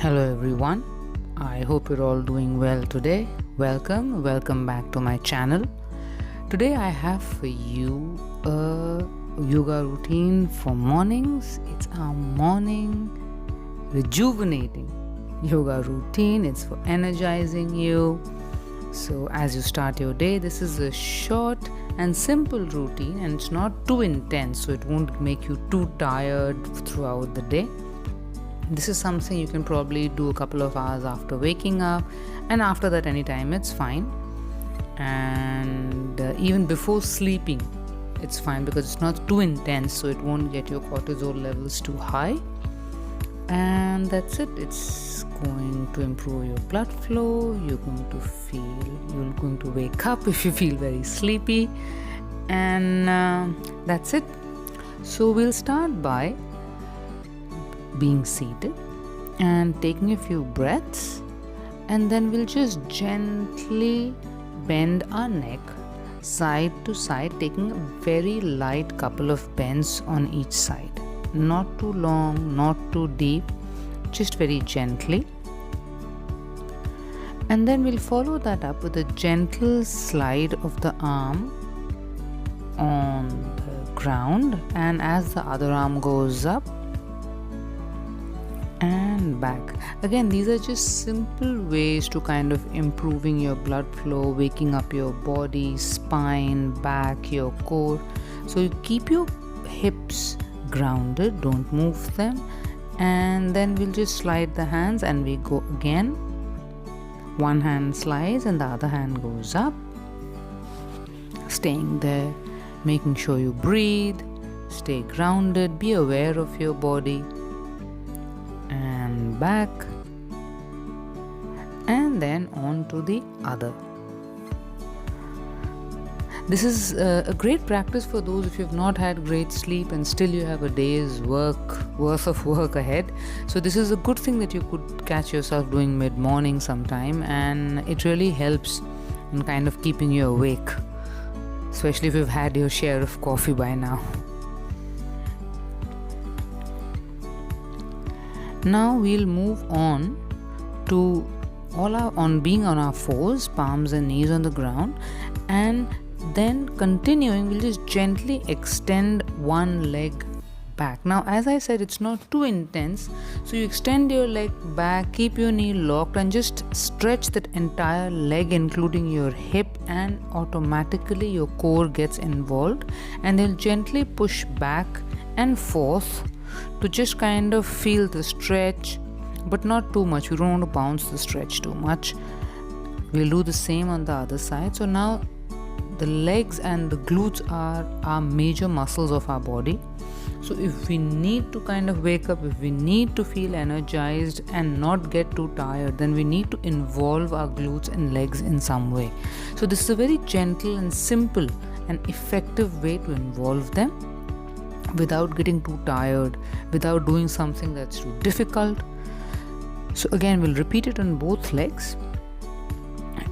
Hello everyone, I hope you're all doing well today. Welcome back to my channel. Today I have for you a yoga routine for mornings. It's our morning rejuvenating yoga routine. It's for energizing you. So as you start your day, this is a short and simple routine, and it's not too intense, so it won't make you too tired throughout the day. This is something you can probably do a couple of hours after waking up, and after that anytime it's fine. And even before sleeping it's fine, because it's not too intense, so it won't get your cortisol levels too high. And that's it. It's going to improve your blood flow. You're going to wake up if you feel very sleepy, and that's it. So we'll start by being seated and taking a few breaths, and then we'll just gently bend our neck side to side, taking a very light couple of bends on each side. Not too long, not too deep, just very gently. And then we'll follow that up with a gentle slide of the arm on the ground, and as the other arm goes up and back. Again, these are just simple ways to kind of improving your blood flow, waking up your body, spine, back, your core. So you keep your hips grounded, don't move them. And then we'll just slide the hands, and we go again. One hand slides and the other hand goes up, staying there, making sure you breathe, stay grounded, be aware of your body. And back, and then on to the other. This is a great practice for those if you've not had great sleep and still you have a day's worth of work ahead. So this is a good thing that you could catch yourself doing mid-morning sometime, and it really helps in kind of keeping you awake, especially if you've had your share of coffee by now. Now we'll move on to being on our fours, palms and knees on the ground, and then continuing, we'll just gently extend one leg back. Now as I said, it's not too intense, so you extend your leg back, keep your knee locked, and just stretch that entire leg including your hip, and automatically your core gets involved, and then gently push back and forth to just kind of feel the stretch, but not too much. We don't want to bounce the stretch too much. We'll do the same on the other side. So now the legs and the glutes are our major muscles of our body. So if we need to kind of wake up, if we need to feel energized and not get too tired, then we need to involve our glutes and legs in some way. So this is a very gentle and simple and effective way to involve them without getting too tired, without doing something that's too difficult. So again, we'll repeat it on both legs.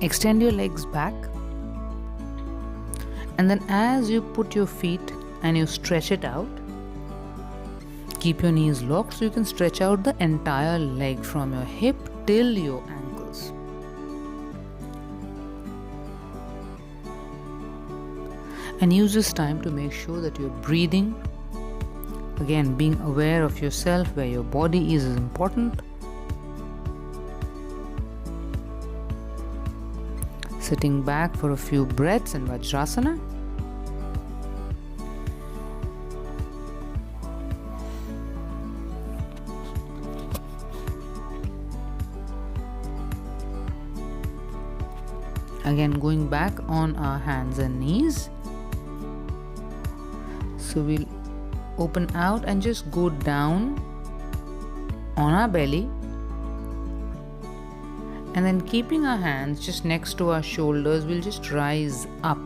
Extend your legs back, and then as you put your feet and you stretch it out, keep your knees locked so you can stretch out the entire leg from your hip till your ankles. And use this time to make sure that you're breathing. Again, being aware of yourself, where your body is important. Sitting back for a few breaths in Vajrasana. Again, going back on our hands and knees. So we'll open out and just go down on our belly, and then keeping our hands just next to our shoulders, we'll just rise up.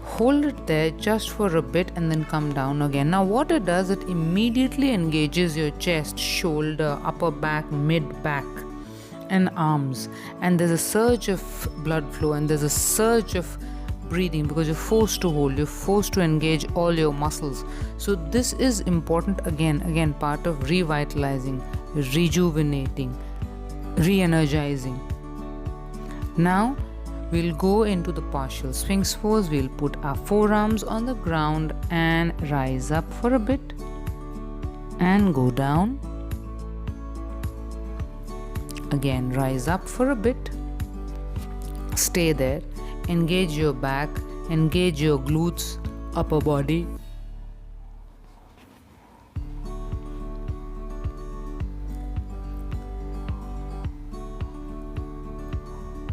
Hold it there just for a bit and then come down again. Now what it does, it immediately engages your chest, shoulder, upper back, mid back and arms, and there's a surge of blood flow and there's a surge of breathing, because you're forced to hold, you're forced to engage all your muscles. So this is important, again part of revitalizing rejuvenating, re-energizing. Now we'll go into the partial Sphinx pose. We'll put our forearms on the ground and rise up for a bit and go down. Again, rise up for a bit. Stay there. Engage your back, engage your glutes, upper body.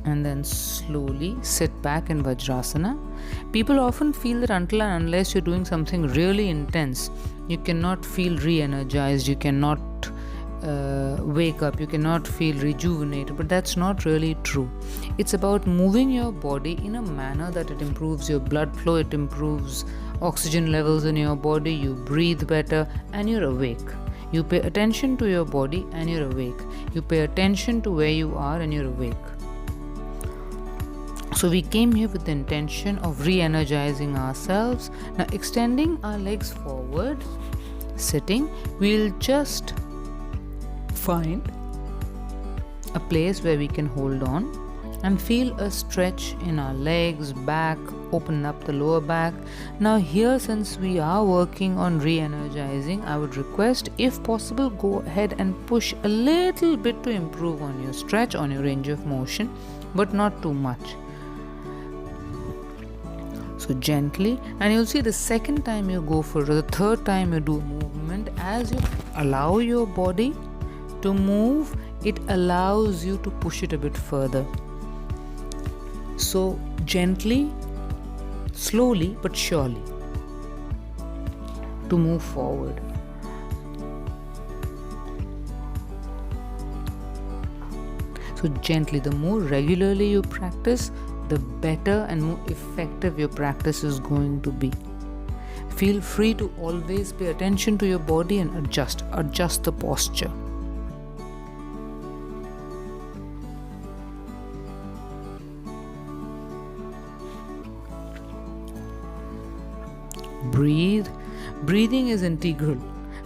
And then slowly sit back in Vajrasana. People often feel that until and unless you're doing something really intense, you cannot feel re-energized, you cannot wake up, you cannot feel rejuvenated, but that's not really true. It's about moving your body in a manner that it improves your blood flow, it improves oxygen levels in your body, you breathe better, and you're awake. You pay attention to your body and you're awake. You pay attention to where you are and you're awake. So we came here with the intention of re-energizing ourselves. Now extending our legs forward, sitting, we'll just find a place where we can hold on and feel a stretch in our legs, back, open up the lower back. Now here, since we are working on re-energizing, I would request, if possible, go ahead and push a little bit to improve on your stretch, on your range of motion, but not too much. So gently, and you'll see the second time you go for it, or the third time you do a movement, as you allow your body to move, it allows you to push it a bit further. So gently, slowly but surely to move forward. So gently, the more regularly you practice, the better and more effective your practice is going to be. Feel free to always pay attention to your body and adjust the posture. Breathe. Breathing is integral,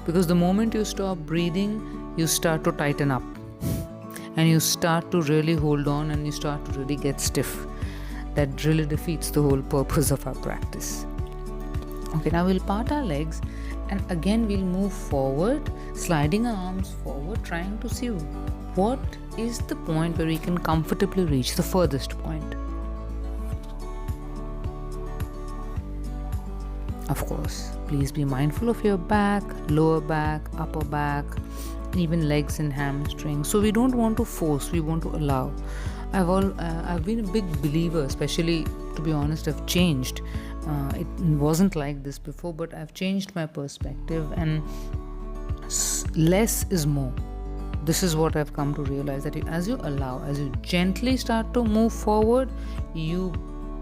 because the moment you stop breathing, you start to tighten up and you start to really hold on and you start to really get stiff. That really defeats the whole purpose of our practice. Okay, now we'll part our legs and again we'll move forward, sliding our arms forward, trying to see what is the point where we can comfortably reach, the furthest point. Of course, please be mindful of your back, lower back, upper back, even legs and hamstrings. So we don't want to force, we want to allow. I've been a big believer, especially, to be honest, I've changed. It wasn't like this before, but I've changed my perspective, and less is more. This is what I've come to realize, that as you allow, as you gently start to move forward, you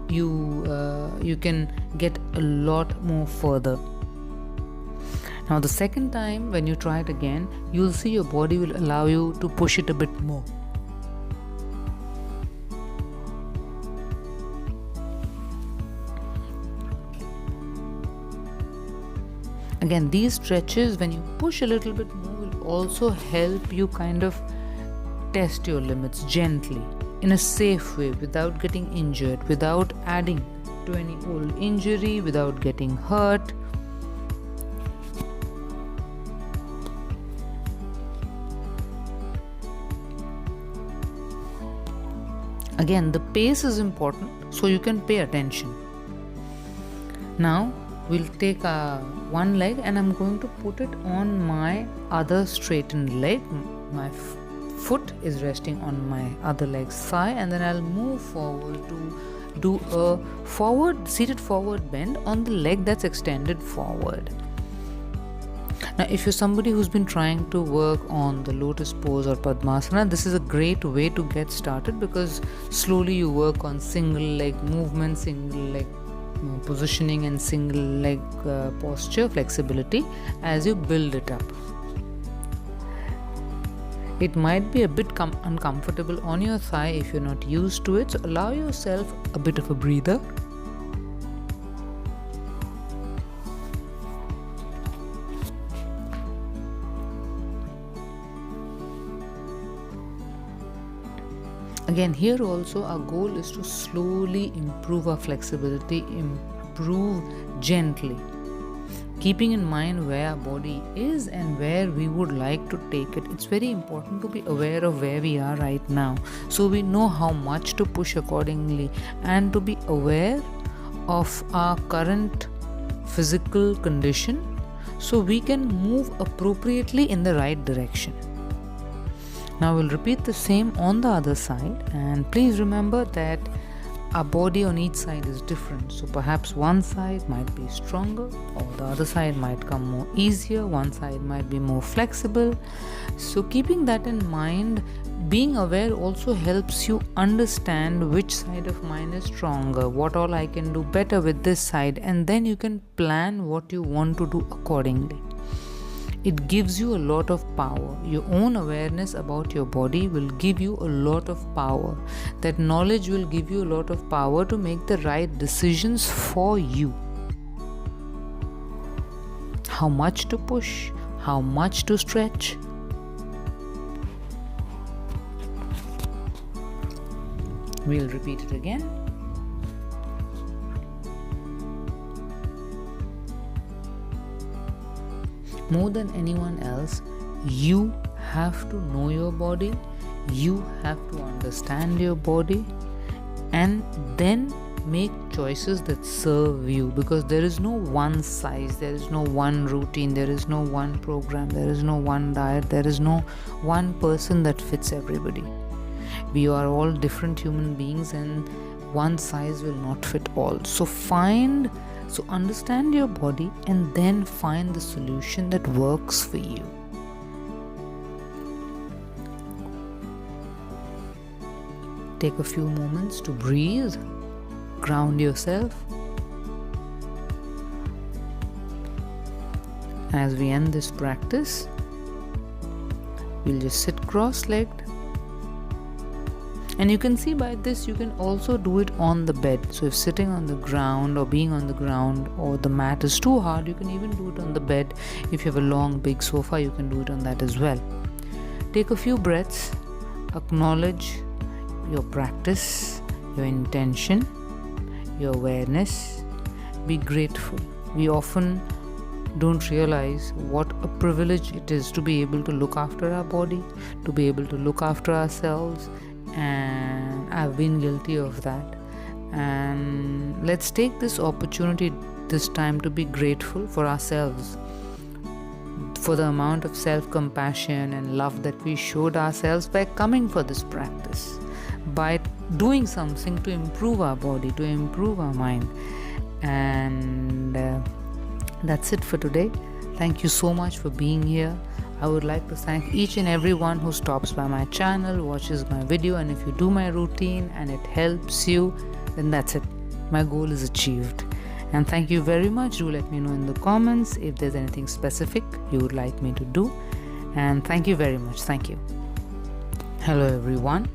can get a lot more further. Now the second time when you try it again, you'll see your body will allow you to push it a bit more. Again, these stretches, when you push a little bit more, will also help you kind of test your limits gently, in a safe way, without getting injured, without adding to any old injury, without getting hurt. Again, the pace is important, so you can pay attention. Now we'll take one leg and I'm going to put it on my other straightened leg. My foot is resting on my other leg's thigh, and then I'll move forward to do a seated forward bend on the leg that's extended forward. Now, if you're somebody who's been trying to work on the lotus pose or Padmasana, this is a great way to get started, because slowly you work on single leg movement, single leg positioning, and single leg posture flexibility as you build it up. It might be a bit uncomfortable on your thigh if you're not used to it, so allow yourself a bit of a breather. Again, here also our goal is to slowly improve our flexibility, improve gently, keeping in mind where our body is and where we would like to take it. It's very important to be aware of where we are right now, so we know how much to push accordingly, and to be aware of our current physical condition so we can move appropriately in the right direction. Now we'll repeat the same on the other side, and please remember that our body on each side is different. So perhaps one side might be stronger, or the other side might come more easier, one side might be more flexible. So keeping that in mind, being aware also helps you understand which side of mine is stronger, what all I can do better with this side, and then you can plan what you want to do accordingly. It gives you a lot of power. Your own awareness about your body will give you a lot of power. That knowledge will give you a lot of power to make the right decisions for you. How much to push, how much to stretch. We'll repeat it again. More than anyone else, you have to know your body, you have to understand your body, and then make choices that serve you, because there is no one size, there is no one routine, there is no one program, there is no one diet, there is no one person that fits everybody. We are all different human beings, and one size will not fit all. So understand your body and then find the solution that works for you. Take a few moments to breathe, ground yourself. As we end this practice, we'll just sit cross-legged. And you can see by this, you can also do it on the bed. So if sitting on the ground or being on the ground or the mat is too hard, you can even do it on the bed. If you have a long big sofa, you can do it on that as well. Take a few breaths, acknowledge your practice, your intention, your awareness. Be grateful. We often don't realize what a privilege it is to be able to look after our body, to be able to look after ourselves. And I've been guilty of that. And let's take this opportunity this time to be grateful for ourselves, for the amount of self-compassion and love that we showed ourselves by coming for this practice, by doing something to improve our body, to improve our mind. And that's it for today. Thank you so much for being here. I would like to thank each and everyone who stops by my channel, watches my video, and if you do my routine and it helps you, then that's it. My goal is achieved. And thank you very much. Do let me know in the comments if there's anything specific you would like me to do. And thank you very much. Thank you. Hello everyone.